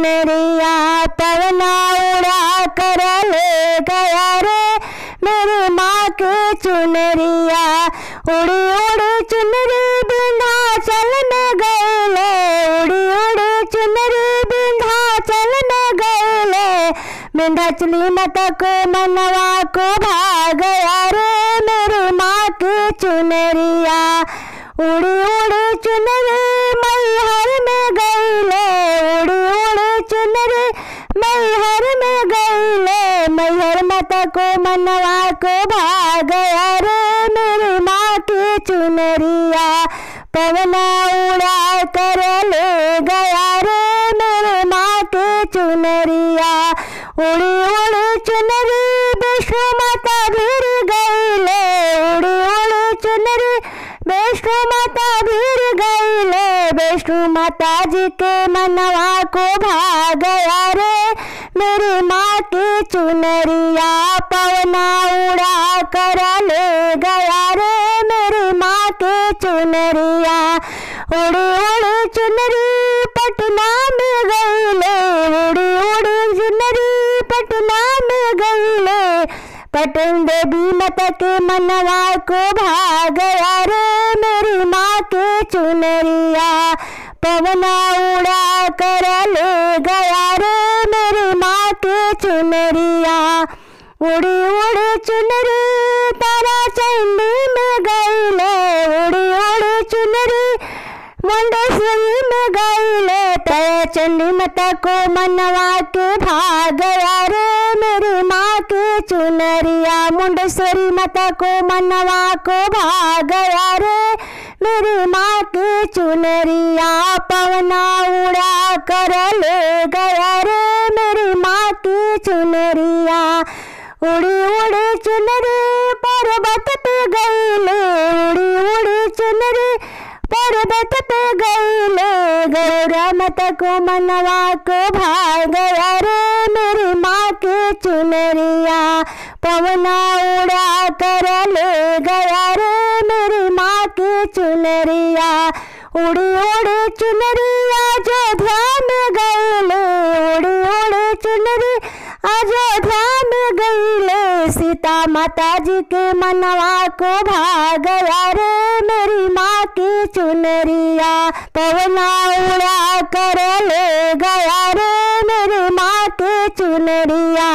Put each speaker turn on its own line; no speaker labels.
चुनरिया पवना उड़ा कर ले गया रे मेरी माँ की चुनरिया। उड़ी उड़ी चुनरी विंध्याचल में गईले, उड़ी उड़ी चुनरी विंध्याचल में गईले। विंध्याचली माता को मनवा को भाग गया रे मेरी माँ की चुनरिया। उड़ी उड़ी चुनरी मैहर में गईले, उड़ी उड़ी चुनरी मैहर में गईले। मैहर माता को मनवा को भाग गया रे मेरी माँ की चुनरिया। पवना उड़ा कर ले गया रे मेरी माँ की चुनरिया। उड़ी उड़ी चुनरी विष्णु माता भीड़ गईले, उड़ी उड़ी चुनरी विष्णु माता भीड़ गईले। विष्णु माता जी के मनवा को भाग गया रे मेरी माँ की चुनरिया। पवना उड़ा कर ले गया रे मेरी माँ की चुनरिया। उड़ी उड़ी चुनरी पटना में गईले, उड़ी उड़ी चुनरी पटना में गईले। पटन देवी माता के मनवा को भाग गया रे मेरी माँ की चुनरिया। पवना उड़ा कर ले गया रे मेरी माँ की चुनरिया। उड़ी उड़ी चुनरी तारा चंडी में गईले, उड़ी उड़ी चुनरी मुंडेश्वरी में गईले। तारा चंडी माता को मनवा के भाग गया रे मेरी माँ की चुनरिया। मुंडेश्वरी माता को मनवा को भाग गया रे मेरी माँ की चुनरिया। पवना उड़ा कर ले गया रे मेरी माँ की चुनरिया। उड़ी उड़ी चुनरी पर्वत पे गईले, उड़ी उड़ी चुनरी पर्वत पे गईले। गौरा माता को मनवा को भाग गया रे मेरी माँ की चुनरिया। पवना उड़ा कर ले गया रे मेरी माँ की चुनरिया। उड़ी उड़ी चुनरी अयोध्या में गईले, उड़ी उड़ी चुनरी अयोध्या में गईले। सीता माता जी के मनवा को भाग गया रे मेरी माँ की चुनरिया। पवना उड़ा कर ले गया रे मेरी माँ की चुनरिया।